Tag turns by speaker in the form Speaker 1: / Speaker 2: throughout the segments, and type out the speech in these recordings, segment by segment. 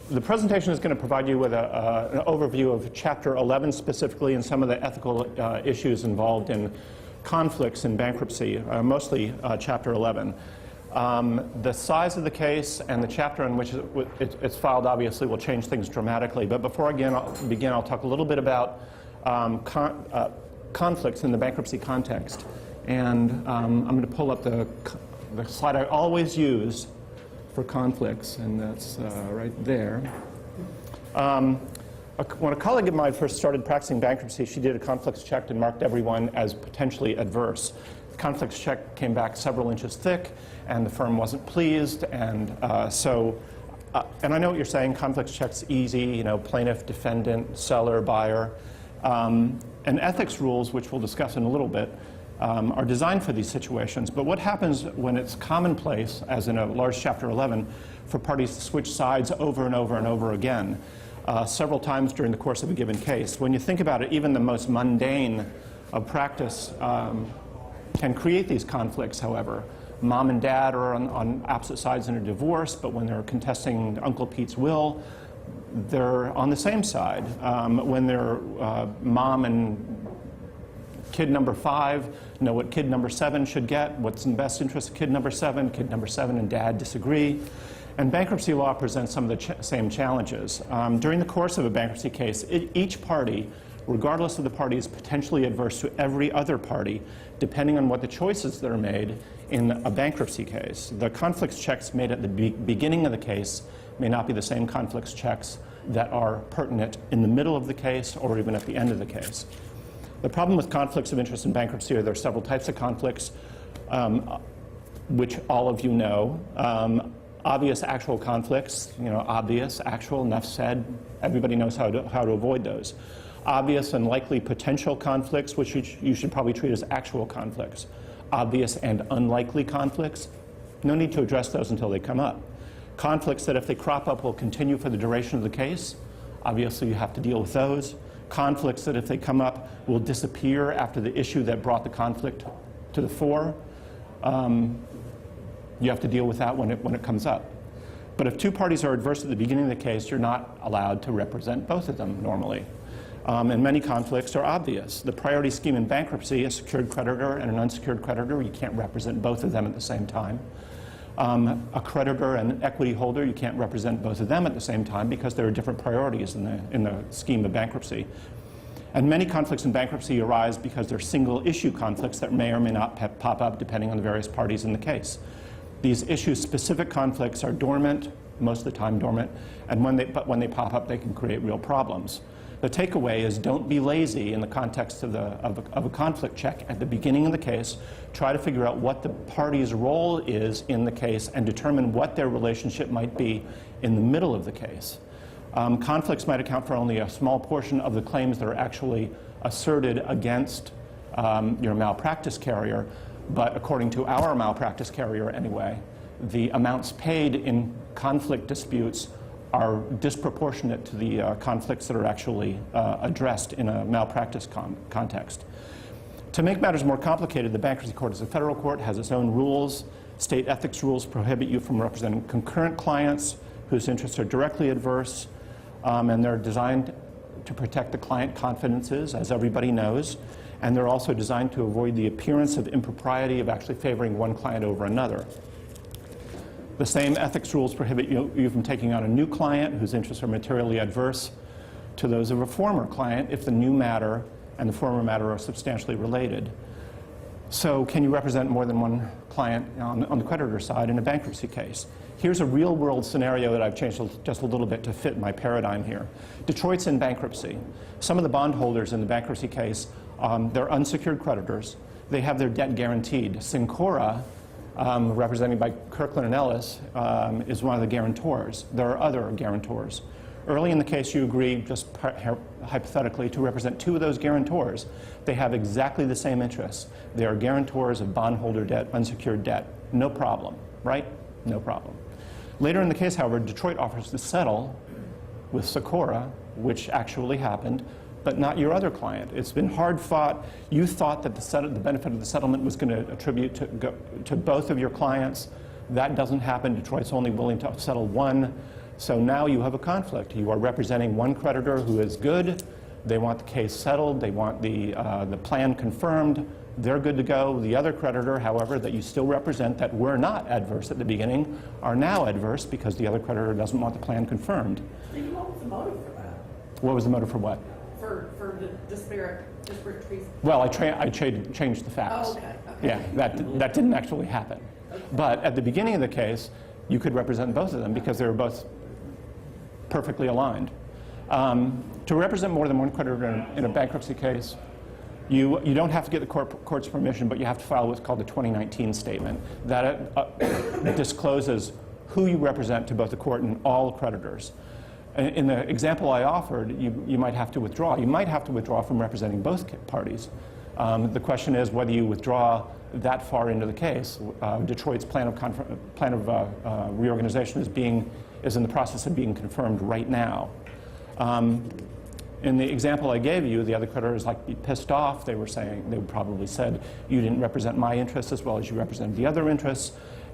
Speaker 1: The presentation is going to provide you with an overview of Chapter 11 specifically and some of the ethical issues involved in conflicts in bankruptcy, mostly Chapter 11. The size of the case and the chapter in which it's filed obviously will change things dramatically. But before I begin, I'll talk a little bit about conflicts in the bankruptcy context. And I'm going to pull up the slide I always use for conflicts, and that's right there. When a colleague of mine first started practicing bankruptcy, she did a conflicts check and marked everyone as potentially adverse. The conflicts check came back several inches thick, and the firm wasn't pleased, and and I know what you're saying, conflicts check's easy, you know, plaintiff, defendant, seller, buyer. And ethics rules, which we'll discuss in a little bit, are designed for these situations. But what happens when it's commonplace, as in a large Chapter 11, for parties to switch sides over and over and over again, several times during the course of a given case? When you think about it, even the most mundane of practice can create these conflicts, however. Mom and dad are on opposite sides in a divorce, but when they're contesting Uncle Pete's will, they're on the same side. When they're mom and kid number 5 know what kid number 7 should get, what's in the best interest of kid number 7 and dad disagree. And bankruptcy law presents some of the same challenges. During the course of a bankruptcy case, each party, regardless of the party, is potentially adverse to every other party, depending on what the choices that are made in a bankruptcy case. The conflicts checks made at the beginning of the case may not be the same conflicts checks that are pertinent in the middle of the case or even at the end of the case. The problem with conflicts of interest in bankruptcy are there are several types of conflicts, which all of you know. Obvious actual conflicts, you know, obvious, actual, enough said. Everybody knows how to avoid those. Obvious and likely potential conflicts, which you should probably treat as actual conflicts. Obvious and unlikely conflicts, no need to address those until they come up. Conflicts that if they crop up will continue for the duration of the case, obviously you have to deal with those. Conflicts that if they come up will disappear after the issue that brought the conflict to the fore. You have to deal with that when it comes up. But if two parties are adverse at the beginning of the case, you're not allowed to represent both of them normally. And many conflicts are obvious. The priority scheme in bankruptcy, a secured creditor and an unsecured creditor, you can't represent both of them at the same time. A creditor and an equity holder, you can't represent both of them at the same time because there are different priorities in the scheme of bankruptcy. And many conflicts in bankruptcy arise because they're single issue conflicts that may or may not pop up depending on the various parties in the case. These issue-specific conflicts are dormant, most of the time dormant, and but when they pop up, they can create real problems. The takeaway is don't be lazy in the context of a conflict check at the beginning of the case. Try to figure out what the party's role is in the case and determine what their relationship might be in the middle of the case. Conflicts might account for only a small portion of the claims that are actually asserted against your malpractice carrier, but according to our malpractice carrier anyway, the amounts paid in conflict disputes are disproportionate to the conflicts that are actually addressed in a malpractice context. To make matters more complicated, the bankruptcy court as a federal court has its own rules. State ethics rules prohibit you from representing concurrent clients whose interests are directly adverse, and they're designed to protect the client confidences, as everybody knows, and they're also designed to avoid the appearance of impropriety of actually favoring one client over another. The same ethics rules prohibit you from taking on a new client whose interests are materially adverse to those of a former client if the new matter and the former matter are substantially related. So can you represent more than one client on the creditor side in a bankruptcy case? Here's a real-world scenario that I've changed just a little bit to fit my paradigm here. Detroit's in bankruptcy. Some of the bondholders in the bankruptcy case, they're unsecured creditors. They have their debt guaranteed. Syncora, represented by Kirkland and Ellis, is one of the guarantors. There are other guarantors. Early in the case, you agree, just hypothetically, to represent 2 of those guarantors. They have exactly the same interests. They are guarantors of bondholder debt, unsecured debt. No problem, right? No problem. Later in the case, however, Detroit offers to settle with Syncora, which actually happened, but not your other client. It's been hard fought. You thought that the benefit of the settlement was going to attribute to both of your clients. That doesn't happen. Detroit's only willing to settle one. So now you have a conflict. You are representing one creditor who is good. They want the case settled. They want the plan confirmed. They're good to go. The other creditor, however, that you still represent that were not adverse at the beginning are now adverse because the other creditor doesn't want the plan confirmed.
Speaker 2: What was the motive for that?
Speaker 1: What was the motive for what?
Speaker 2: For the disparate treatment?
Speaker 1: Well, I changed the facts.
Speaker 2: Oh, okay.
Speaker 1: Yeah, that didn't actually happen.
Speaker 2: Okay.
Speaker 1: But at the beginning of the case, you could represent both of them because they were both perfectly aligned. To represent more than one creditor in a bankruptcy case, you don't have to get the court's permission, but you have to file what's called the 2019 statement. That discloses who you represent to both the court and all creditors. In the example I offered, you might have to withdraw. You might have to withdraw from representing both parties. The question is whether you withdraw that far into the case. Detroit's plan of reorganization is in the process of being confirmed right now. In the example I gave you, the other creditors like be pissed off. They probably said, you didn't represent my interests as well as you represent the other interests,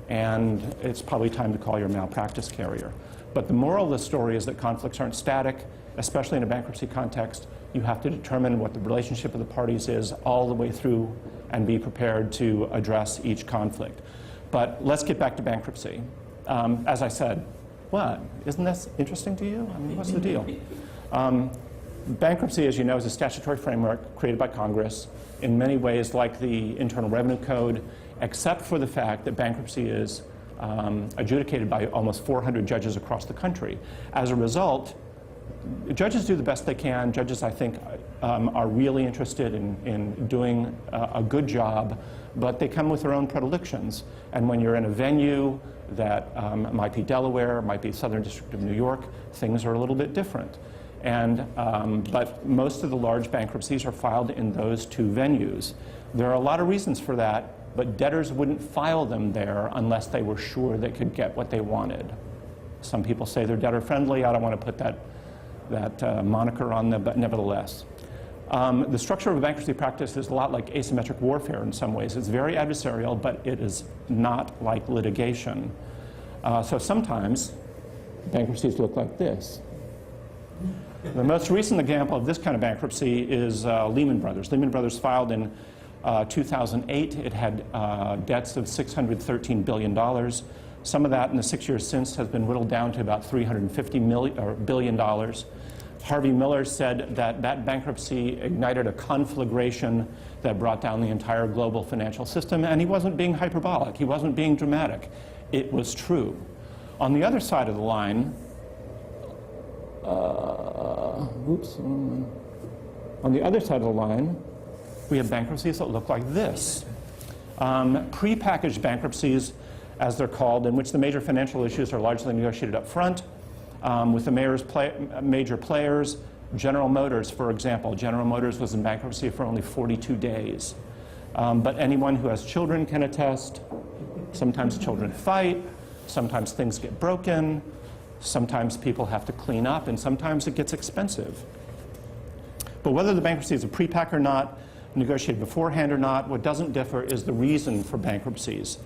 Speaker 1: and it's probably time to call your malpractice carrier. But the moral of the story is that conflicts aren't static, especially in a bankruptcy context. You have to determine what the relationship of the parties is all the way through and be prepared to address each conflict. But let's get back to bankruptcy. As I said, what? Isn't this interesting to you? I mean, what's the deal? Bankruptcy, as you know, is a statutory framework created by Congress, in many ways like the Internal Revenue Code, except for the fact that bankruptcy is adjudicated by almost 400 judges across the country. As a result, judges do the best they can. Judges, I think, are really interested in doing a good job, but they come with their own predilections. And when you're in a venue that might be Delaware, might be Southern District of New York, things are a little bit different. But most of the large bankruptcies are filed in those two venues. There are a lot of reasons for that, but debtors wouldn't file them there unless they were sure they could get what they wanted. Some people say they're debtor-friendly. I don't want to put that moniker on them, but nevertheless. The structure of a bankruptcy practice is a lot like asymmetric warfare in some ways. It's very adversarial, but it is not like litigation. So sometimes bankruptcies look like this. The most recent example of this kind of bankruptcy is Lehman Brothers. Lehman Brothers filed in 2008. It had debts of $613 billion. Some of that in the 6 years since has been whittled down to about $350 billion. Harvey Miller said that that bankruptcy ignited a conflagration that brought down the entire global financial system, and he wasn't being hyperbolic. He wasn't being dramatic. It was true. On the other side of the line, on the other side of the line, we have bankruptcies that look like this. Prepackaged bankruptcies, as they're called, in which the major financial issues are largely negotiated up front with the major players. General Motors, for example. General Motors was in bankruptcy for only 42 days. But anyone who has children can attest. Sometimes children fight. Sometimes things get broken. Sometimes people have to clean up, and sometimes it gets expensive. But whether the bankruptcy is a prepack or not, negotiated beforehand or not, what doesn't differ is the reason for bankruptcies.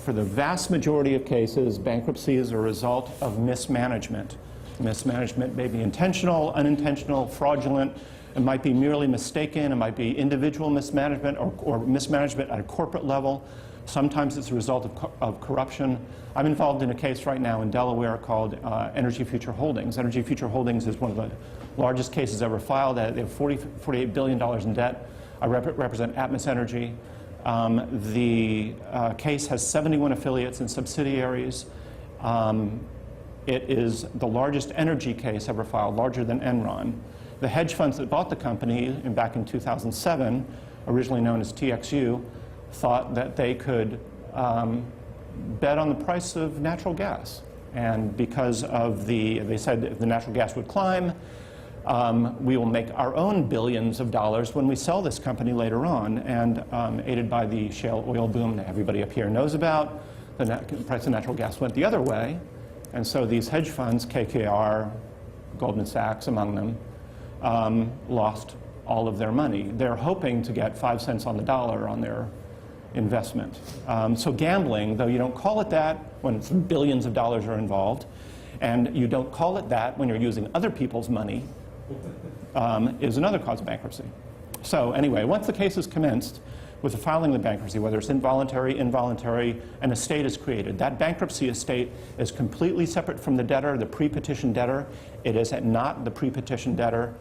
Speaker 1: For the vast majority of cases, bankruptcy is a result of mismanagement. Mismanagement may be intentional, unintentional, fraudulent. It might be merely mistaken. It might be individual mismanagement or mismanagement at a corporate level. Sometimes it's a result of corruption. I'm involved in a case right now in Delaware called Energy Future Holdings. Energy Future Holdings is one of the largest cases ever filed. They have $48 billion in debt. I represent Atmos Energy. The case has 71 affiliates and subsidiaries. It is the largest energy case ever filed, larger than Enron. The hedge funds that bought the company back in 2007, originally known as TXU, thought that they could bet on the price of natural gas. And because of they said if the natural gas would climb, we will make our own billions of dollars when we sell this company later on. And aided by the shale oil boom that everybody up here knows about, the price of natural gas went the other way. And so these hedge funds, KKR, Goldman Sachs among them, lost all of their money. They're hoping to get 5 cents on the dollar on their investment. So gambling, though you don't call it that when billions of dollars are involved, And you don't call it that when you're using other people's money, is another cause of bankruptcy. So anyway, once the case is commenced with the filing of the bankruptcy, whether it's involuntary, an estate is created. That bankruptcy estate is completely separate from the debtor, the pre-petition debtor. It is not the pre-petition debtor,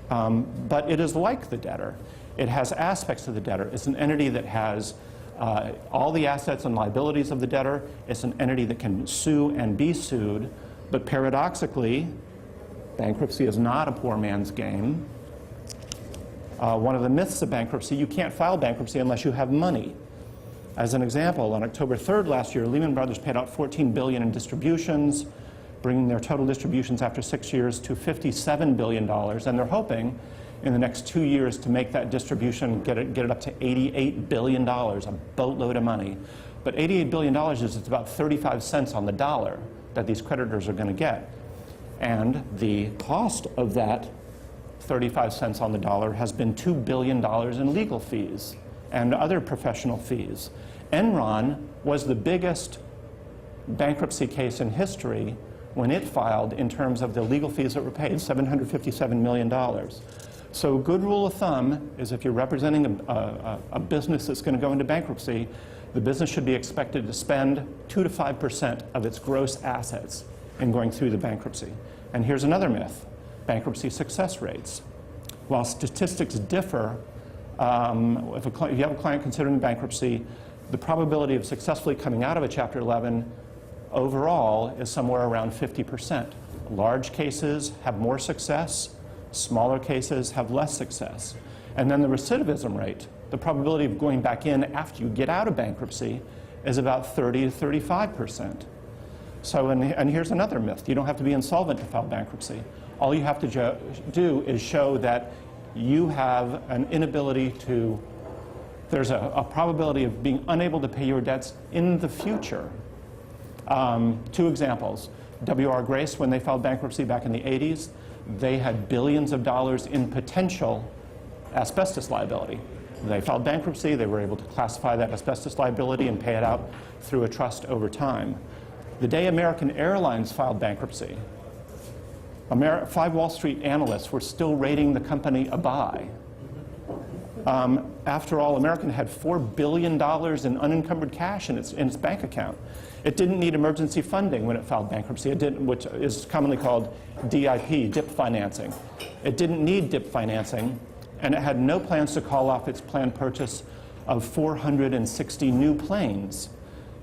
Speaker 1: but it is like the debtor. It has aspects of the debtor. It's an entity that has all the assets and liabilities of the debtor. It's an entity that can sue and be sued. But paradoxically, bankruptcy is not a poor man's game. One of the myths of bankruptcy, you can't file bankruptcy unless you have money. As an example, on October 3rd last year, Lehman Brothers paid out $14 billion in distributions, bringing their total distributions after 6 years to $57 billion. And they're hoping in the next 2 years to make that distribution, get it up to $88 billion, a boatload of money. But $88 billion is about 35 cents on the dollar that these creditors are going to get. And the cost of that 35 cents on the dollar has been $2 billion in legal fees and other professional fees. Enron was the biggest bankruptcy case in history when it filed in terms of the legal fees that were paid, $757 million. So a good rule of thumb is if you're representing a business that's going to go into bankruptcy, the business should be expected to spend 2 to 5% of its gross assets in going through the bankruptcy. And here's another myth, bankruptcy success rates. While statistics differ, if you have a client considering bankruptcy, the probability of successfully coming out of a Chapter 11 overall is somewhere around 50%. Large cases have more success, smaller cases have less success. And then the recidivism rate, the probability of going back in after you get out of bankruptcy, is about 30 to 35%. So, and here's another myth. You don't have to be insolvent to file bankruptcy. All you have to do is show that you have an inability to, there's a probability of being unable to pay your debts in the future. 2 examples. W.R. Grace, when they filed bankruptcy back in the 80s, they had billions of dollars in potential asbestos liability. They filed bankruptcy, they were able to classify that asbestos liability and pay it out through a trust over time. The day American Airlines filed bankruptcy, 5 Wall Street analysts were still rating the company a buy. After all, American had $4 billion in unencumbered cash in its bank account. It didn't need emergency funding when it filed bankruptcy, which is commonly called DIP financing. It didn't need DIP financing, and it had no plans to call off its planned purchase of 460 new planes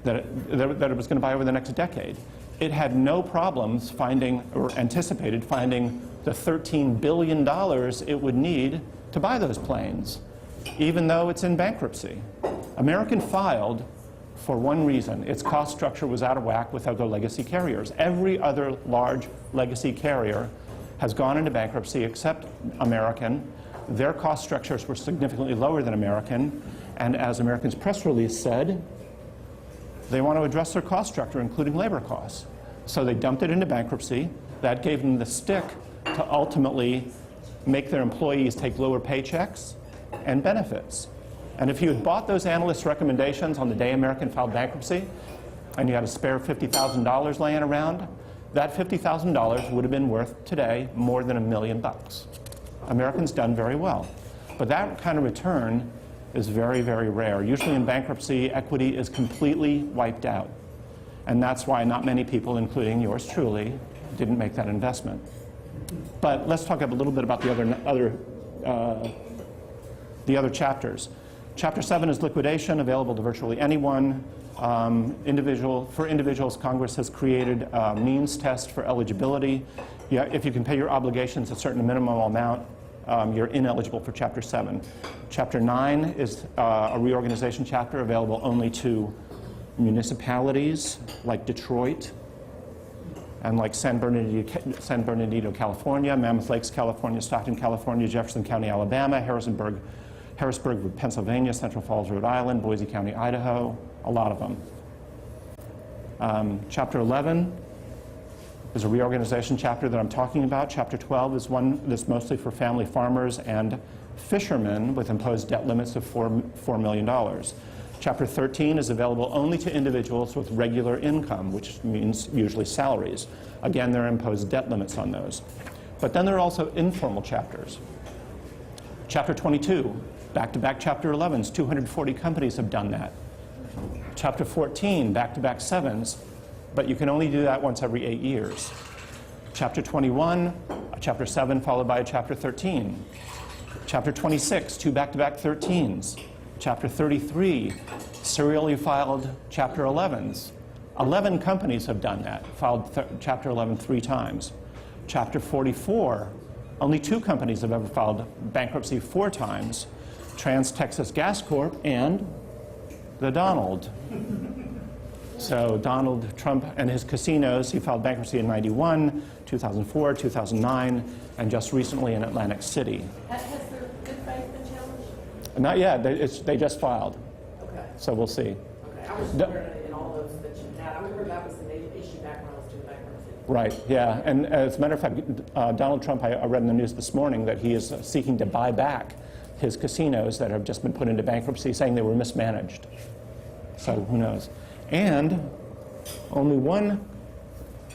Speaker 1: that it was going to buy over the next decade. It had no problems finding, or anticipated finding, the $13 billion it would need to buy those planes, even though it's in bankruptcy. American filed for one reason. Its cost structure was out of whack with other legacy carriers. Every other large legacy carrier has gone into bankruptcy except American. Their cost structures were significantly lower than American, and as American's press release said, they want to address their cost structure, including labor costs. So they dumped it into bankruptcy. That gave them the stick to ultimately make their employees take lower paychecks and benefits. And if you had bought those analysts' recommendations on the day American filed bankruptcy, and you had a spare $50,000 laying around, that $50,000 would have been worth today more than $1 million. American's done very well. But that kind of return is very, very rare. Usually in bankruptcy, equity is completely wiped out. And that's why not many people, including yours truly, didn't make that investment. But let's talk a little bit about the other chapters. Chapter 7 is liquidation, available to virtually anyone. For individuals, Congress has created a means test for eligibility. If you can pay your obligations a certain minimum amount, you're ineligible for Chapter 7. Chapter 9 is a reorganization chapter available only to municipalities like Detroit and like San Bernardino, California, Mammoth Lakes, California, Stockton, California, Jefferson County, Alabama, Harrisburg, Pennsylvania, Central Falls, Rhode Island, Boise County, Idaho, a lot of them. Chapter 11 is a reorganization chapter that I'm talking about. Chapter 12 is one that's mostly for family farmers and fishermen with imposed debt limits of $4 million. Chapter 13 is available only to individuals with regular income, which means usually salaries. Again, there are imposed debt limits on those. But then there are also informal chapters. Chapter 22, back-to-back Chapter 11s, 240 companies have done that. Chapter 14, back-to-back 7s, but you can only do that once every 8 years. Chapter 21, a Chapter 7 followed by a Chapter 13. Chapter 26, 2 back-to-back 13s. Chapter 33, serially filed Chapter 11s. 11 companies have done that, filed Chapter 11 3 times. Chapter 44, only 2 companies have ever filed bankruptcy 4 times, Trans Texas Gas Corp and the Donald. So Donald Trump and his casinos, he filed bankruptcy in 91, 2004, 2009, and just recently in Atlantic City.
Speaker 2: Has their good faith been challenged?
Speaker 1: Not yet, they just filed,
Speaker 2: Okay.
Speaker 1: so we'll see.
Speaker 2: Okay. I was wondering in all those that you had. I remember that was an issue back when I was doing bankruptcy.
Speaker 1: Right, yeah, and as a matter of fact, Donald Trump, I read in the news this morning that he is seeking to buy back his casinos that have just been put into bankruptcy, saying they were mismanaged. So who knows? And only one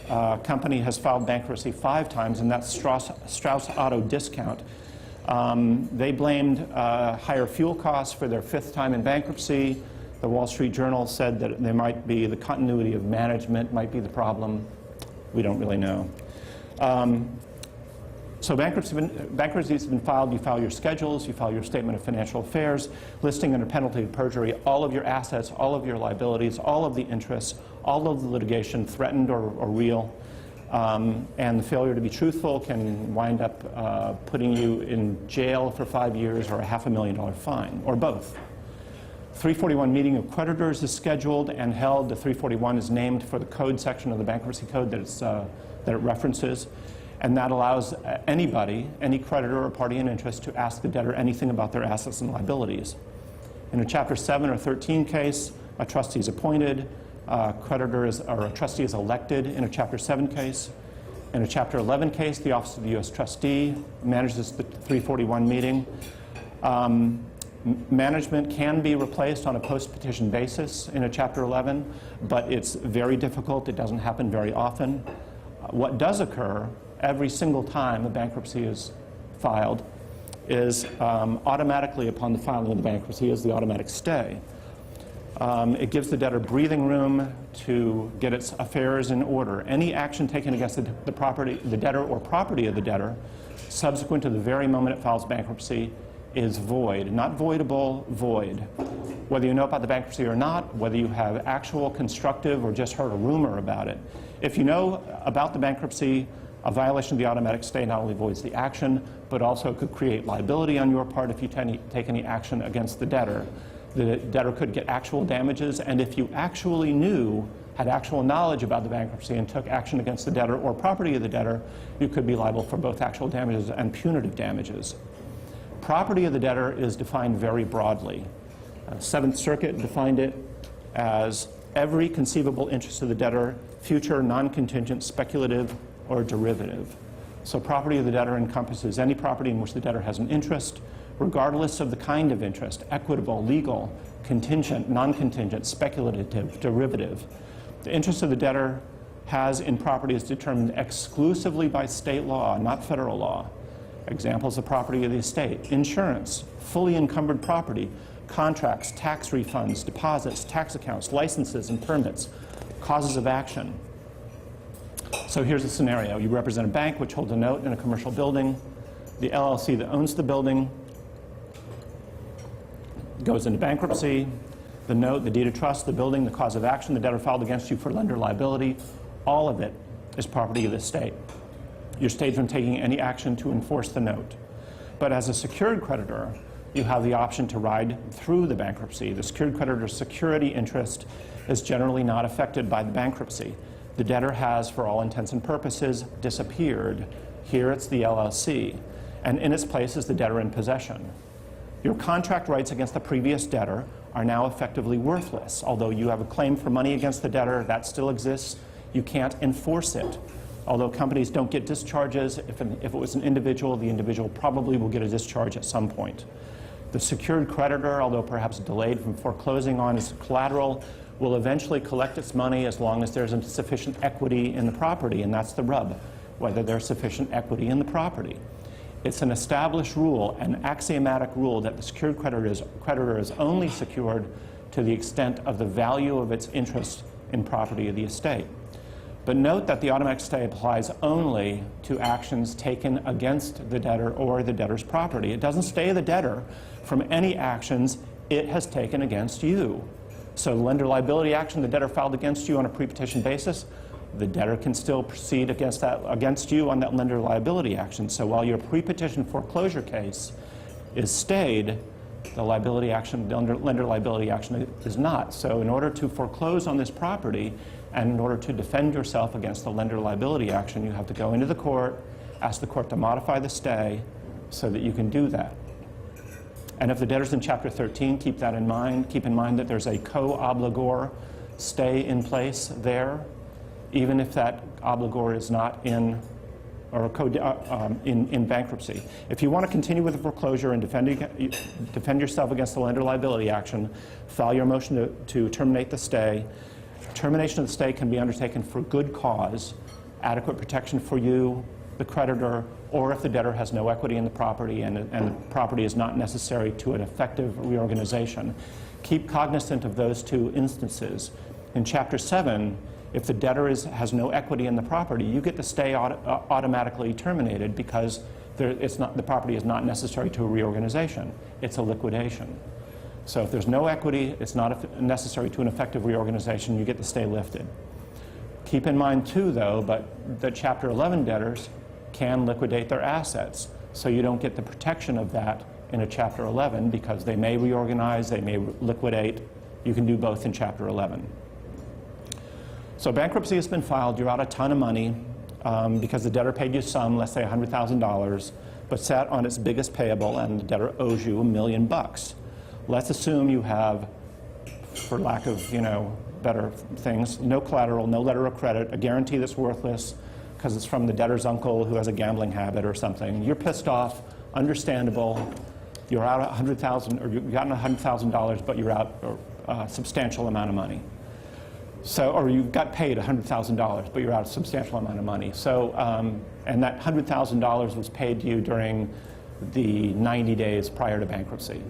Speaker 1: company has filed bankruptcy 5 times, and that's Strauss Auto Discount. They blamed higher fuel costs for their 5th time in bankruptcy. The Wall Street Journal said that there might be the continuity of management might be the problem. We don't really know. So bankruptcy has been filed. You file your schedules, you file your statement of financial affairs, listing under penalty of perjury all of your assets, all of your liabilities, all of the interests, all of the litigation, threatened or real. And the failure to be truthful can wind up putting you in jail for 5 years or a $500,000 fine, or both. 341 meeting of creditors is scheduled and held. The 341 is named for the code section of the bankruptcy code that it references. And that allows anybody, any creditor or party in interest, to ask the debtor anything about their assets and liabilities. In a Chapter 7 or 13 case, a trustee is appointed, a trustee is elected in a Chapter 7 case. In a Chapter 11 case, the Office of the U.S. Trustee manages the 341 meeting. Management can be replaced on a post-petition basis in a Chapter 11, but it's very difficult. It doesn't happen very often. What does occur every single time a bankruptcy is filed is automatically upon the filing of the bankruptcy is the automatic stay. It gives the debtor breathing room to get its affairs in order. Any action taken against the debtor or property of the debtor subsequent to the very moment it files bankruptcy is void. Not voidable, void. Whether you know about the bankruptcy or not, whether you have actual constructive or just heard a rumor about it. If you know about the bankruptcy, a violation of the automatic stay not only voids the action, but also could create liability on your part if you take any action against the debtor. The debtor could get actual damages, and if you actually had actual knowledge about the bankruptcy and took action against the debtor or property of the debtor, you could be liable for both actual damages and punitive damages. Property of the debtor is defined very broadly. Seventh Circuit defined it as every conceivable interest of the debtor, future, non-contingent, speculative, or derivative. So property of the debtor encompasses any property in which the debtor has an interest, regardless of the kind of interest, equitable, legal, contingent, non-contingent, speculative, derivative. The interest of the debtor has in property is determined exclusively by state law, not federal law. Examples of property of the estate: insurance, fully encumbered property, contracts, tax refunds, deposits, tax accounts, licenses and permits, causes of action. So here's a scenario. You represent a bank which holds a note in a commercial building. The LLC that owns the building goes into bankruptcy. The note, the deed of trust, the building, the cause of action, the debtor filed against you for lender liability, all of it is property of the estate. You're stayed from taking any action to enforce the note. But as a secured creditor, you have the option to ride through the bankruptcy. The secured creditor's security interest is generally not affected by the bankruptcy. The debtor has, for all intents and purposes, disappeared. Here it's the LLC, and in its place is the debtor in possession. Your contract rights against the previous debtor are now effectively worthless. Although you have a claim for money against the debtor, that still exists. You can't enforce it. Although companies don't get discharges, if it was an individual, the individual probably will get a discharge at some point. The secured creditor, although perhaps delayed from foreclosing on its collateral, will eventually collect its money as long as there's sufficient equity in the property, and that's the rub, whether there's sufficient equity in the property. It's an established rule, an axiomatic rule, that the secured creditor is only secured to the extent of the value of its interest in property of the estate. But note that the automatic stay applies only to actions taken against the debtor or the debtor's property. It doesn't stay the debtor from any actions it has taken against you. So lender liability action the debtor filed against you on a pre-petition basis, the debtor can still proceed against you on that lender liability action. So while your pre-petition foreclosure case is stayed, the liability action, the lender liability action is not. So in order to foreclose on this property and in order to defend yourself against the lender liability action, you have to go into the court, ask the court to modify the stay so that you can do that. And if the debtor's in Chapter 13, keep that in mind. Keep in mind that there's a co-obligor stay in place there, even if that obligor is not in in bankruptcy. If you want to continue with the foreclosure and defend yourself against the lender liability action, file your motion to terminate the stay. Termination of the stay can be undertaken for good cause, adequate protection for you, the creditor, or if the debtor has no equity in the property and the property is not necessary to an effective reorganization. Keep cognizant of those two instances. In Chapter 7, if the debtor has no equity in the property, you get the stay automatically terminated because the property is not necessary to a reorganization. It's a liquidation. So if there's no equity, it's not necessary to an effective reorganization, you get the stay lifted. Keep in mind too, though, that Chapter 11 debtors can liquidate their assets. So you don't get the protection of that in a Chapter 11 because they may reorganize, they may liquidate. You can do both in Chapter 11. So bankruptcy has been filed, you're out a ton of money because the debtor paid you some, let's say $100,000, but sat on its biggest payable and the debtor owes you $1 million. Let's assume you have, for lack of better things, no collateral, no letter of credit, a guarantee that's worthless because it's from the debtor's uncle who has a gambling habit or something. You're pissed off, understandable. You're out $100,000, or you've gotten $100,000, but you're out a substantial amount of money. So, or you got paid $100,000, but you're out a substantial amount of money. So, and that $100,000 was paid to you during the 90 days prior to bankruptcy.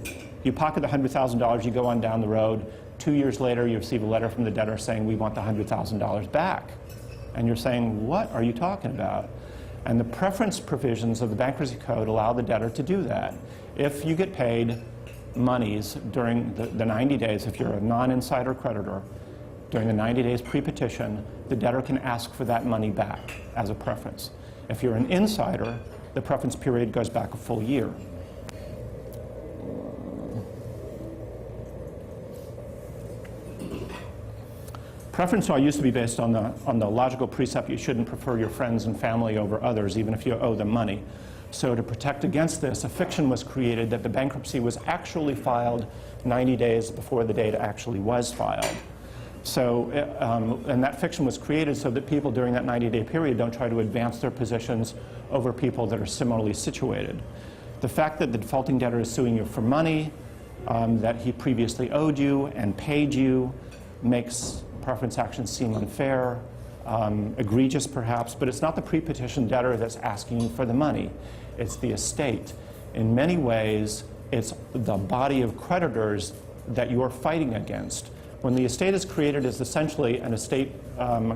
Speaker 1: You pocket the $100,000, you go on down the road. 2 years later, you receive a letter from the debtor saying, we want the $100,000 back. And you're saying, what are you talking about? And the preference provisions of the Bankruptcy Code allow the debtor to do that. If you get paid monies during the 90 days, if you're a non-insider creditor, during the 90 days pre-petition, the debtor can ask for that money back as a preference. If you're an insider, the preference period goes back a full year. Preference law used to be based on the logical precept you shouldn't prefer your friends and family over others, even if you owe them money. So to protect against this, a fiction was created that the bankruptcy was actually filed 90 days before the date actually was filed. So, and that fiction was created so that people during that 90-day period don't try to advance their positions over people that are similarly situated. The fact that the defaulting debtor is suing you for money that he previously owed you and paid you makes preference actions seem unfair, egregious perhaps, but it's not the pre-petition debtor that's asking you for the money. It's the estate. In many ways, it's the body of creditors that you're fighting against. When the estate is created, it's essentially an estate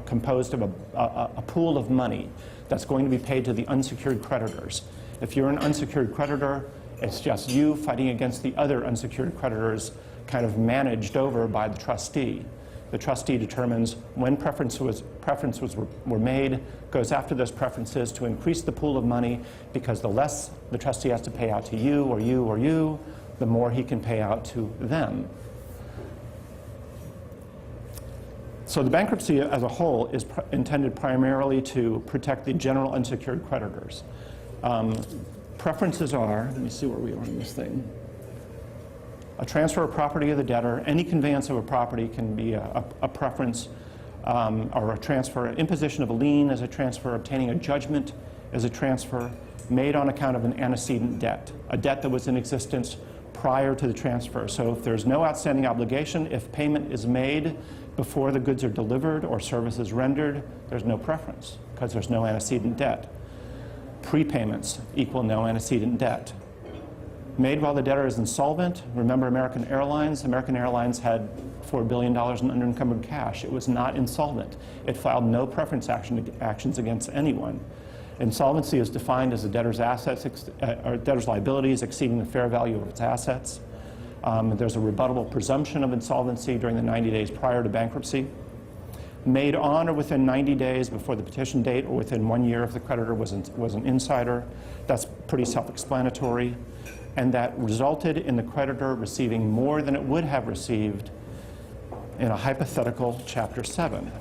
Speaker 1: composed of a pool of money that's going to be paid to the unsecured creditors. If you're an unsecured creditor, it's just you fighting against the other unsecured creditors, kind of managed over by the trustee. The trustee determines when preferences were made, goes after those preferences to increase the pool of money, because the less the trustee has to pay out to you or you or you, the more he can pay out to them. So the bankruptcy as a whole is intended primarily to protect the general unsecured creditors. Preferences are, let me see where we are on this thing. A transfer of property of the debtor, any conveyance of a property can be a preference, or a transfer. Imposition of a lien is a transfer. Obtaining a judgment is a transfer made on account of an antecedent debt, a debt that was in existence prior to the transfer. So if there's no outstanding obligation, if payment is made before the goods are delivered or service is rendered, there's no preference because there's no antecedent debt. Prepayments equal no antecedent debt. Made while the debtor is insolvent. Remember American Airlines? American Airlines had $4 billion in unencumbered cash. It was not insolvent. It filed no preference actions against anyone. Insolvency is defined as a debtor's assets or debtor's liabilities exceeding the fair value of its assets. There's a rebuttable presumption of insolvency during the 90 days prior to bankruptcy. Made on or within 90 days before the petition date or within 1 year if the creditor was an insider. That's pretty self-explanatory. And that resulted in the creditor receiving more than it would have received in a hypothetical Chapter 7.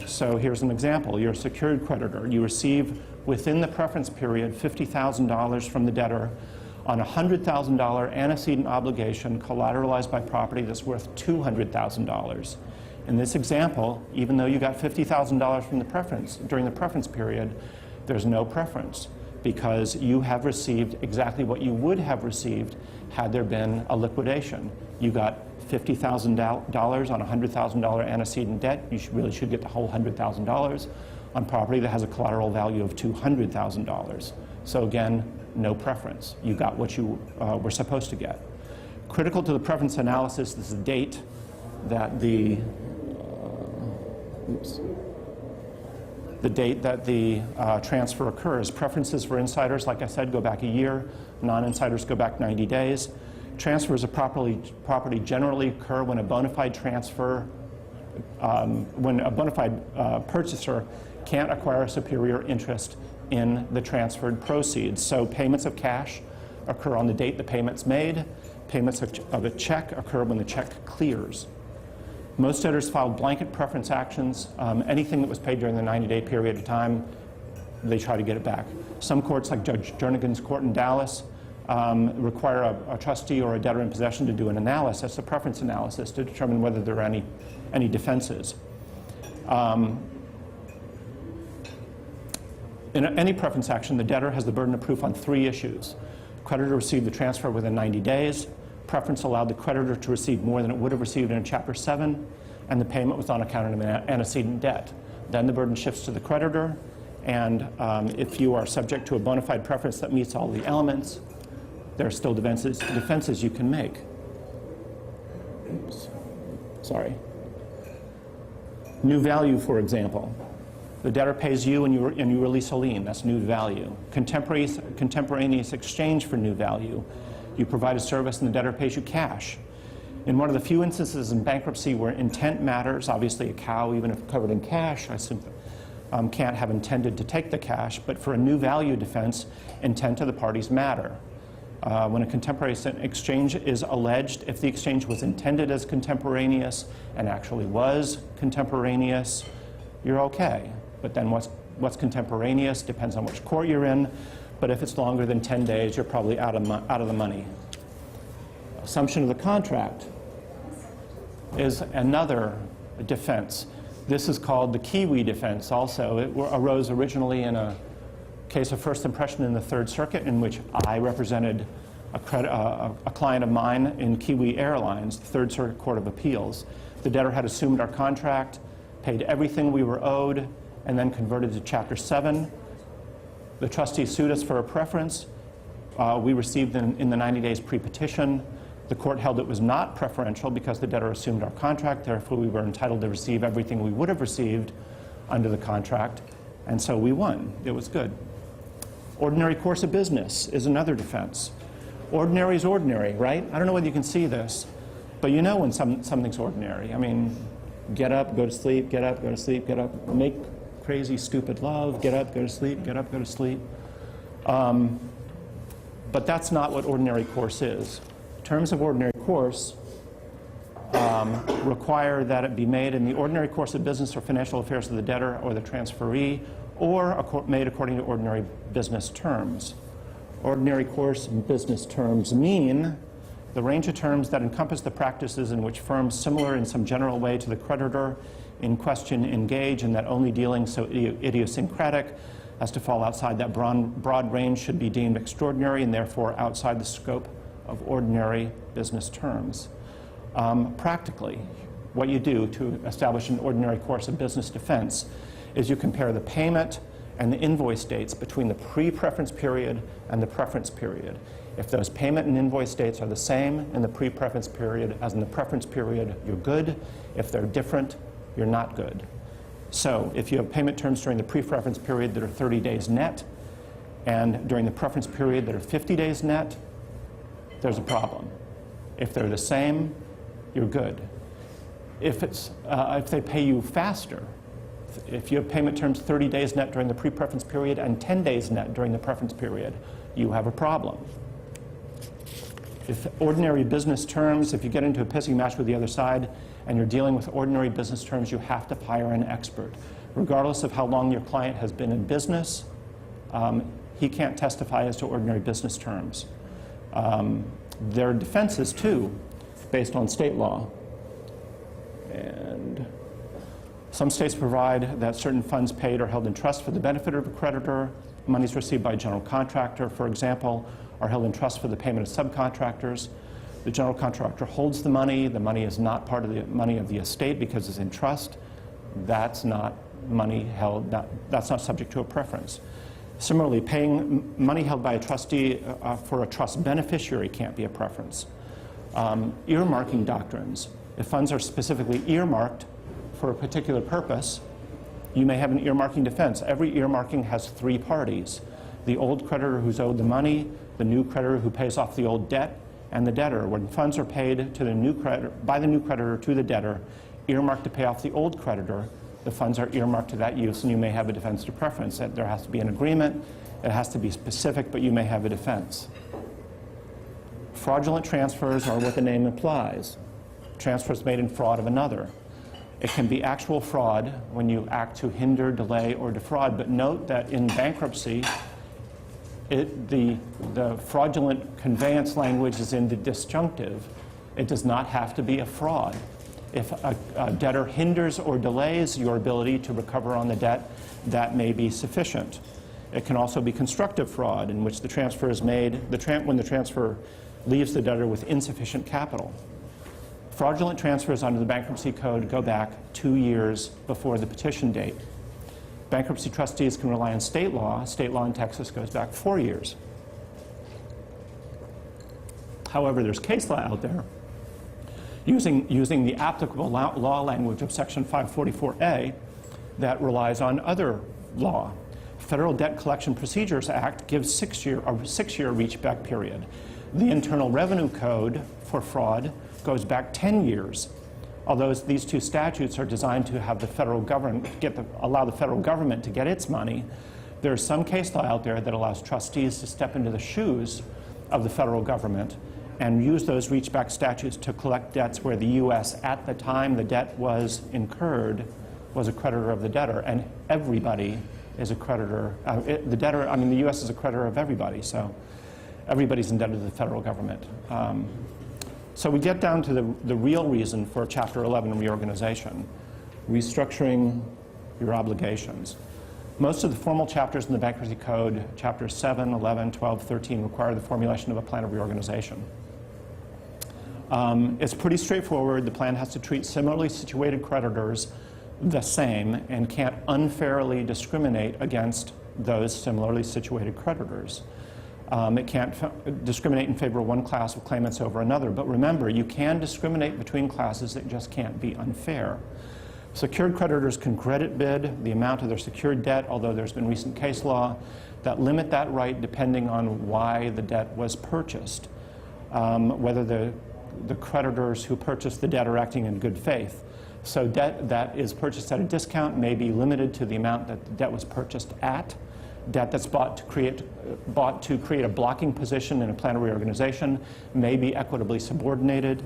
Speaker 1: So here's an example. You're a secured creditor. You receive within the preference period $50,000 from the debtor on a $100,000 antecedent obligation collateralized by property that's worth $200,000. In this example, even though you got $50,000 from the preference during the preference period, there's no preference because you have received exactly what you would have received had there been a liquidation. You got $50,000 on a $100,000 antecedent debt. You really should get the whole $100,000 on property that has a collateral value of $200,000. So again, no preference. You got what you were supposed to get. Critical to the preference analysis is the date that the transfer occurs. Preferences for insiders, like I said, go back a year. Non-insiders go back 90 days. Transfers of property generally occur when a bona fide transfer, when a bona fide purchaser can't acquire a superior interest in the transferred proceeds. So payments of cash occur on the date the payment's made. Payments of a check occur when the check clears. Most debtors filed blanket preference actions. Anything that was paid during the 90-day period of time, they try to get it back. Some courts, like Judge Jernigan's court in Dallas, require a trustee or a debtor in possession to do an analysis, a preference analysis, to determine whether there are any defenses. In any preference action, the debtor has the burden of proof on 3 issues. Creditor received the transfer within 90 days. Preference allowed the creditor to receive more than it would have received in a Chapter 7, and the payment was on account of an antecedent debt. Then the burden shifts to the creditor, and if you are subject to a bona fide preference that meets all the elements, there are still defenses you can make. Oops. Sorry. New value, for example. The debtor pays you and you release a lien. That's new value. Contemporaneous exchange for new value. You provide a service and the debtor pays you cash. In one of the few instances in bankruptcy where intent matters, obviously a cow, even if covered in cash, I simply can't have intended to take the cash, but for a new value defense, intent of the parties matter. When a contemporaneous exchange is alleged, if the exchange was intended as contemporaneous and actually was contemporaneous, you're okay. But then what's contemporaneous depends on which court you're in. But if it's longer than 10 days, you're probably out of the money. Assumption of the contract is another defense. This is called the Kiwi defense also. It arose originally in a case of first impression in the Third Circuit in which I represented a client of mine in Kiwi Airlines, the Third Circuit Court of Appeals. The debtor had assumed our contract, paid everything we were owed, and then converted to Chapter 7. The trustee sued us for a preference. We received in the 90 days pre-petition. The court held it was not preferential because the debtor assumed our contract. Therefore, we were entitled to receive everything we would have received under the contract. And so we won. It was good. Ordinary course of business is another defense. Ordinary is ordinary, right? I don't know whether you can see this, but you know when something's ordinary. I mean, get up, go to sleep, get up, go to sleep, get up, make crazy, stupid love, get up, go to sleep, get up, go to sleep. But that's not what ordinary course is. Terms of ordinary course require that it be made in the ordinary course of business or financial affairs of the debtor or the transferee, or made according to ordinary business terms. Ordinary course business terms mean the range of terms that encompass the practices in which firms similar in some general way to the creditor in question engage, and that only dealing so idiosyncratic as to fall outside that broad range should be deemed extraordinary and therefore outside the scope of ordinary business terms. Practically, what you do to establish an ordinary course of business defense is you compare the payment and the invoice dates between the pre-preference period and the preference period. If those payment and invoice dates are the same in the pre-preference period as in the preference period, you're good. If they're different, you're not good. So if you have payment terms during the pre-preference period that are 30 days net and during the preference period that are 50 days net, there's a problem. If they're the same, you're good. If they pay you faster, if you have payment terms 30 days net during the pre-preference period and 10 days net during the preference period, you have a problem. If ordinary business terms, if you get into a pissing match with the other side and you're dealing with ordinary business terms, you have to hire an expert. Regardless of how long your client has been in business, he can't testify as to ordinary business terms. There are defenses, too, based on state law. And some states provide that certain funds paid are held in trust for the benefit of a creditor. Monies received by a general contractor, for example, are held in trust for the payment of subcontractors. The general contractor holds the money is not part of the money of the estate because it's in trust. That's not money held, that's not subject to a preference. Similarly, paying money held by a trustee for a trust beneficiary can't be a preference. Earmarking doctrines. If funds are specifically earmarked for a particular purpose, you may have an earmarking defense. Every earmarking has three parties: the old creditor who's owed the money, the new creditor who pays off the old debt, and the debtor. When funds are paid to the new creditor, by the new creditor to the debtor, earmarked to pay off the old creditor, the funds are earmarked to that use, and you may have a defense to preference. There has to be an agreement, it has to be specific, but you may have a defense. Fraudulent transfers are what the name implies. Transfers made in fraud of another. It can be actual fraud when you act to hinder, delay, or defraud, but note that in bankruptcy, the fraudulent conveyance language is in the disjunctive. It does not have to be a fraud. If a debtor hinders or delays your ability to recover on the debt, that may be sufficient. It can also be constructive fraud, in which the transfer is made when the transfer leaves the debtor with insufficient capital. Fraudulent transfers under the Bankruptcy Code go back 2 years before the petition date. Bankruptcy trustees can rely on state law. State law in Texas goes back 4 years. However, there's case law out there using the applicable law language of Section 544A that relies on other law. Federal Debt Collection Procedures Act gives a 6-year reach-back period. The Internal Revenue Code for fraud goes back 10 years. Although these two statutes are designed to have the federal government allow the federal government to get its money, there's some case law out there that allows trustees to step into the shoes of the federal government and use those reach-back statutes to collect debts where the U.S. at the time the debt was incurred was a creditor of the debtor, and everybody is a creditor. The U.S. is a creditor of everybody, so everybody's indebted to the federal government. So we get down to the real reason for Chapter 11 reorganization, restructuring your obligations. Most of the formal chapters in the Bankruptcy Code, Chapters 7, 11, 12, 13, require the formulation of a plan of reorganization. It's pretty straightforward. The plan has to treat similarly situated creditors the same and can't unfairly discriminate against those similarly situated creditors. It can't discriminate in favor of one class of claimants over another. But remember, you can discriminate between classes. It just can't be unfair. Secured creditors can credit bid the amount of their secured debt, although there's been recent case law that limit that right depending on why the debt was purchased, whether the creditors who purchased the debt are acting in good faith. So debt that is purchased at a discount may be limited to the amount that the debt was purchased at. Debt that's bought to create a blocking position in a plan of reorganization may be equitably subordinated.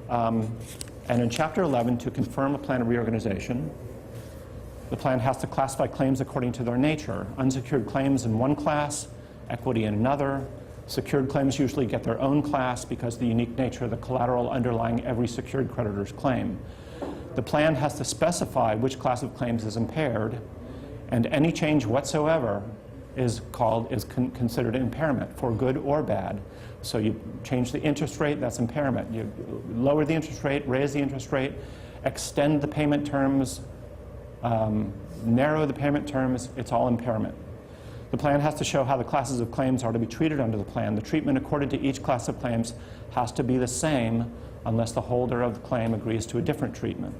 Speaker 1: And in Chapter 11, to confirm a plan of reorganization, the plan has to classify claims according to their nature. Unsecured claims in one class, equity in another. Secured claims usually get their own class because of the unique nature of the collateral underlying every secured creditor's claim. The plan has to specify which class of claims is impaired, and any change whatsoever is considered impairment for good or bad. So you change the interest rate, that's impairment. You lower the interest rate, raise the interest rate, extend the payment terms, narrow the payment terms, it's all impairment. The plan has to show how the classes of claims are to be treated under the plan. The treatment accorded to each class of claims has to be the same unless the holder of the claim agrees to a different treatment.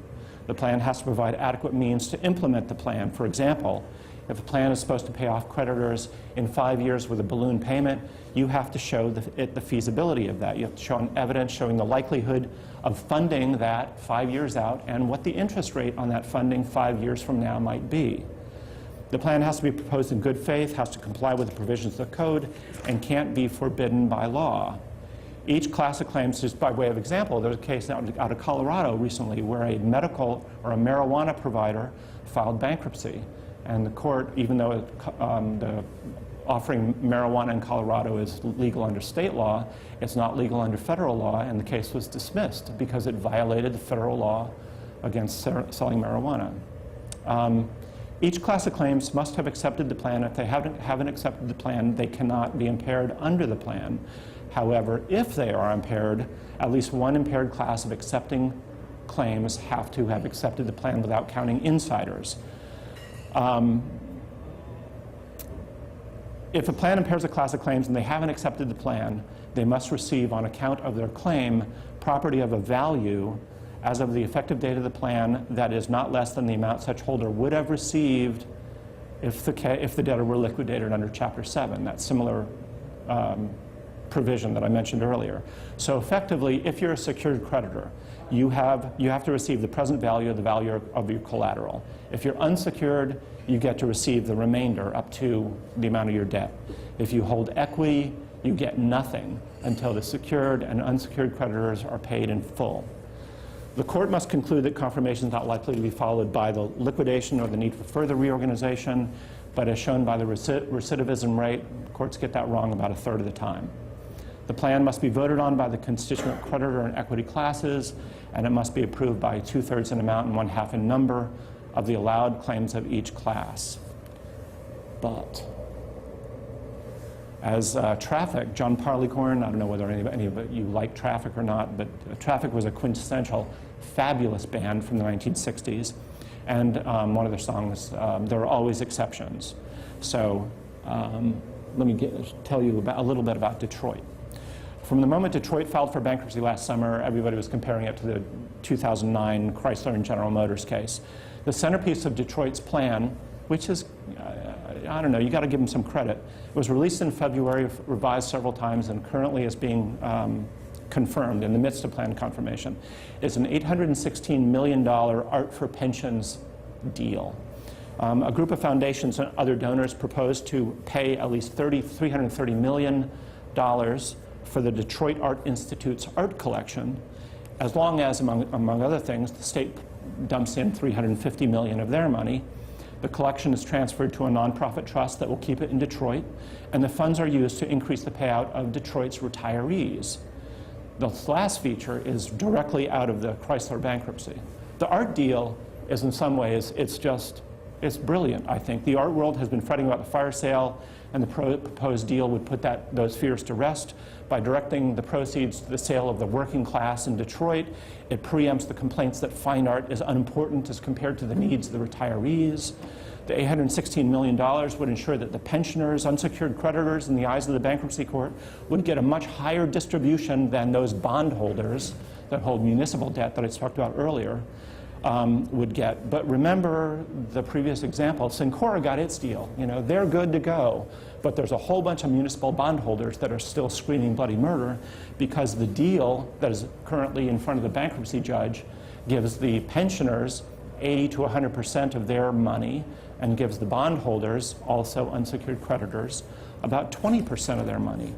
Speaker 1: The plan has to provide adequate means to implement the plan. For example, if a plan is supposed to pay off creditors in 5 years with a balloon payment, you have to show the feasibility of that. You have to show evidence showing the likelihood of funding that 5 years out and what the interest rate on that funding 5 years from now might be. The plan has to be proposed in good faith, has to comply with the provisions of the code, and can't be forbidden by law. Each class of claims, just by way of example, there was a case out of Colorado recently where a medical or a marijuana provider filed bankruptcy. And the court, even though offering marijuana in Colorado is legal under state law, it's not legal under federal law, and the case was dismissed because it violated the federal law against selling marijuana. Each class of claims must have accepted the plan. If they haven't accepted the plan, they cannot be impaired under the plan. However, if they are impaired, at least one impaired class of accepting claims have to have accepted the plan without counting insiders. If a plan impairs a class of claims and they haven't accepted the plan, they must receive, on account of their claim, property of a value as of the effective date of the plan that is not less than the amount such holder would have received if the debtor were liquidated under Chapter 7, that similar provision that I mentioned earlier. So effectively, if you're a secured creditor, you have to receive the present value of the value of your collateral. If you're unsecured, you get to receive the remainder up to the amount of your debt. If you hold equity, you get nothing until the secured and unsecured creditors are paid in full. The court must conclude that confirmation is not likely to be followed by the liquidation or the need for further reorganization, but as shown by the recidivism rate, courts get that wrong about a third of the time. The plan must be voted on by the constituent creditor and equity classes, and it must be approved by 2/3 in amount and 1/2 in number of the allowed claims of each class. But as Traffic, John Barleycorn, I don't know whether any of you like Traffic or not, but Traffic was a quintessential, fabulous band from the 1960s. And one of their songs, There Are Always Exceptions. So let me tell you a little bit about Detroit. From the moment Detroit filed for bankruptcy last summer, everybody was comparing it to the 2009 Chrysler and General Motors case. The centerpiece of Detroit's plan, which is, I don't know, you got to give them some credit. It was released in February, revised several times, and currently is being confirmed in the midst of plan confirmation. It's an $816 million Art for Pensions deal. A group of foundations and other donors proposed to pay at least $330 million for the Detroit Art Institute's art collection, as long as, among other things, the state dumps in $350 million of their money. The collection is transferred to a nonprofit trust that will keep it in Detroit, and the funds are used to increase the payout of Detroit's retirees. The last feature is directly out of the Chrysler bankruptcy. The art deal is, in some ways, it's brilliant, I think. The art world has been fretting about the fire sale, and the proposed deal would put those fears to rest by directing the proceeds to the sale of the working class in Detroit. It preempts the complaints that fine art is unimportant as compared to the needs of the retirees. The $816 million would ensure that the pensioners, unsecured creditors in the eyes of the bankruptcy court, would get a much higher distribution than those bondholders that hold municipal debt that I talked about earlier would get. But remember the previous example, Syncora got its deal. You know, they're good to go. But there's a whole bunch of municipal bondholders that are still screaming bloody murder because the deal that is currently in front of the bankruptcy judge gives the pensioners 80 to 100% of their money and gives the bondholders, also unsecured creditors, about 20% of their money.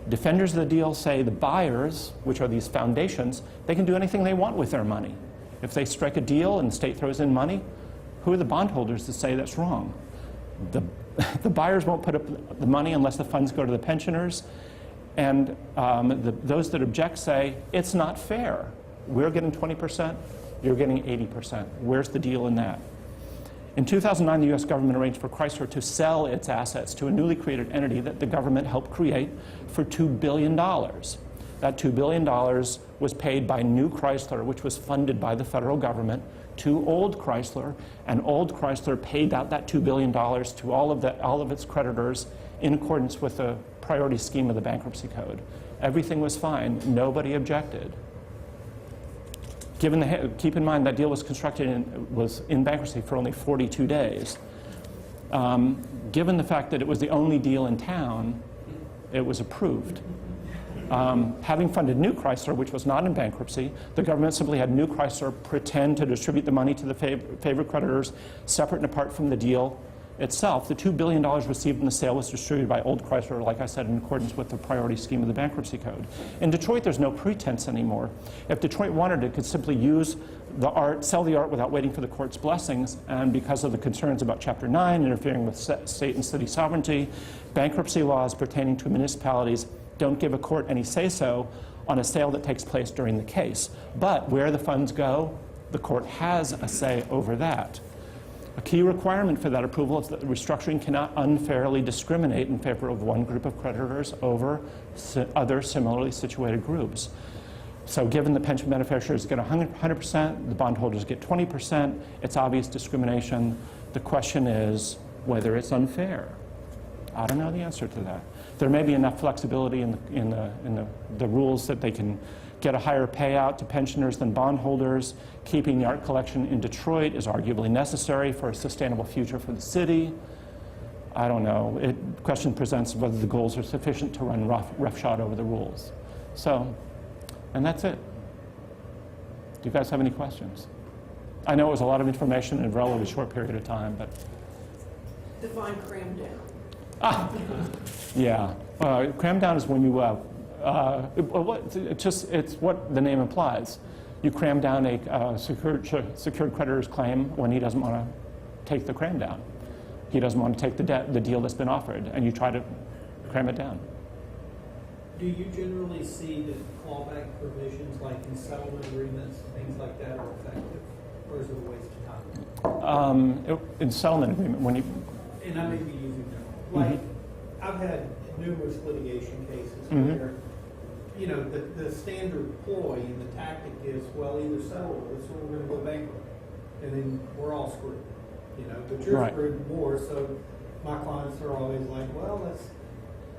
Speaker 1: Defenders of the deal say the buyers, which are these foundations, they can do anything they want with their money. If they strike a deal and the state throws in money, who are the bondholders to say that's wrong? The buyers won't put up the money unless the funds go to the pensioners, and those that object say, it's not fair. We're getting 20%, you're getting 80%. Where's the deal in that? In 2009, the U.S. government arranged for Chrysler to sell its assets to a newly created entity that the government helped create for $2 billion. That $2 billion was paid by New Chrysler, which was funded by the federal government, to Old Chrysler, and Old Chrysler paid out that $2 billion to all of its creditors in accordance with the priority scheme of the Bankruptcy Code. Everything was fine. Nobody objected. Keep in mind that deal was was in bankruptcy for only 42 days. Given the fact that it was the only deal in town, it was approved. Having funded New Chrysler, which was not in bankruptcy, the government simply had New Chrysler pretend to distribute the money to the favored creditors separate and apart from the deal itself. The $2 billion received in the sale was distributed by Old Chrysler, like I said, in accordance with the priority scheme of the Bankruptcy Code. In Detroit, there's no pretense anymore. If Detroit wanted, it could simply use the art, sell the art without waiting for the court's blessings, and because of the concerns about Chapter 9 interfering with state and city sovereignty, bankruptcy laws pertaining to municipalities don't give a court any say-so on a sale that takes place during the case. But where the funds go, the court has a say over that. A key requirement for that approval is that the restructuring cannot unfairly discriminate in favor of one group of creditors over other similarly situated groups. So given the pension beneficiaries get 100%, the bondholders get 20%, it's obvious discrimination. The question is whether it's unfair. I don't know the answer to that. There may be enough flexibility in the rules that they can get a higher payout to pensioners than bondholders. Keeping the art collection in Detroit is arguably necessary for a sustainable future for the city. I don't know. The question presents whether the goals are sufficient to run roughshod over the rules. So, and that's it. Do you guys have any questions? I know it was a lot of information in a relatively short period of time, but...
Speaker 2: Define cram down.
Speaker 1: Yeah. Cram down is when you, it's what the name implies. You cram down a secured creditor's claim when he doesn't want to take the cram down. He doesn't want to take the deal that's been offered, and you try to cram it down.
Speaker 3: Do you generally see that clawback provisions like in settlement agreements, things like that are effective, or is it a waste of time?
Speaker 1: In settlement agreement, when you...
Speaker 3: And I may be using them. Like, I've had numerous litigation cases where, you know, the standard ploy and the tactic is, well, either settle with us or we're going to go bankrupt. And then we're all screwed, you know, but you're screwed more. So my clients are always like, well, let's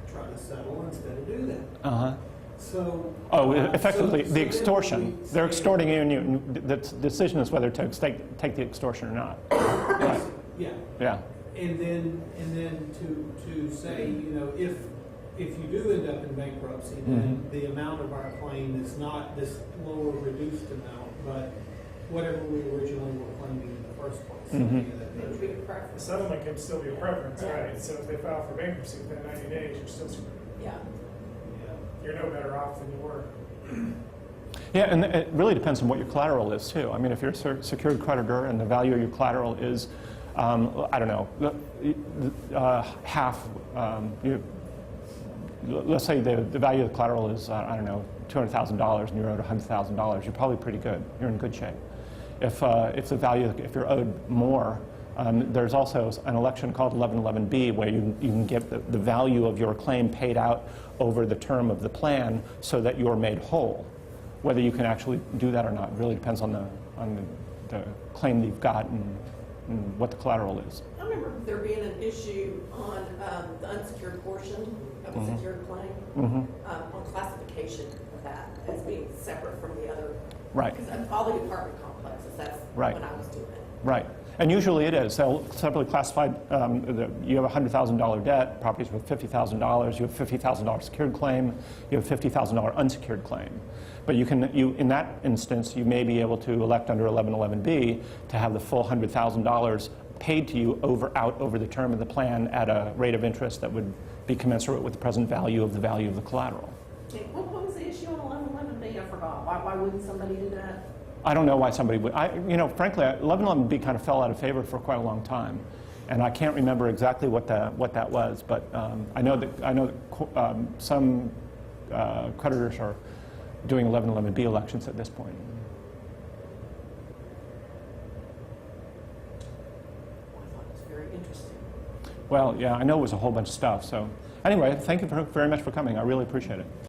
Speaker 3: try to settle instead of do that. So,
Speaker 1: effectively, the extortion. They're extorting you, and the decision is whether to take the extortion or not. Right.
Speaker 3: Yeah.
Speaker 1: Yeah.
Speaker 3: And then to say, you know, if you do end up in bankruptcy, then the amount of our claim is not this lower reduced amount, but whatever we originally were claiming in the first place.
Speaker 4: The settlement can still be a preference, right? So if they file for bankruptcy within 90 days, you're still screwed.
Speaker 2: Yeah.
Speaker 4: You're no better off than you were.
Speaker 1: Yeah, and it really depends on what your collateral is, too. I mean, if you're a secured creditor and the value of your collateral is, I don't know, half, let's say the value of the collateral is, I don't know, $200,000 and you're owed $100,000, you're probably pretty good. You're in good shape. If you're owed more, there's also an election called 1111B where you can get the value of your claim paid out over the term of the plan so that you're made whole. Whether you can actually do that or not really depends on the claim that you've got and what the collateral is.
Speaker 2: I remember there being an issue on the unsecured portion of a secured claim, on classification of that as being separate from the other.
Speaker 1: Right.
Speaker 2: Because all the apartment complexes, that's when I was doing it.
Speaker 1: Right. And usually it is. They'll separately classify, you have a $100,000 debt, properties worth $50,000, you have a $50,000 secured claim, you have a $50,000 unsecured claim. But in that instance, you may be able to elect under 1111B to have the full $100,000 paid to you out over the term of the plan at a rate of interest that would be commensurate with the present value of the collateral.
Speaker 2: Okay. What was the issue on 1111B? I forgot. Why wouldn't somebody do that?
Speaker 1: I don't know why somebody would. Frankly, 1111B kind of fell out of favor for quite a long time, and I can't remember exactly what that was. But I know that some creditors are doing 1111B elections at this point. Well, yeah, I know it was a whole bunch of stuff. So anyway, thank you very much for coming. I really appreciate it.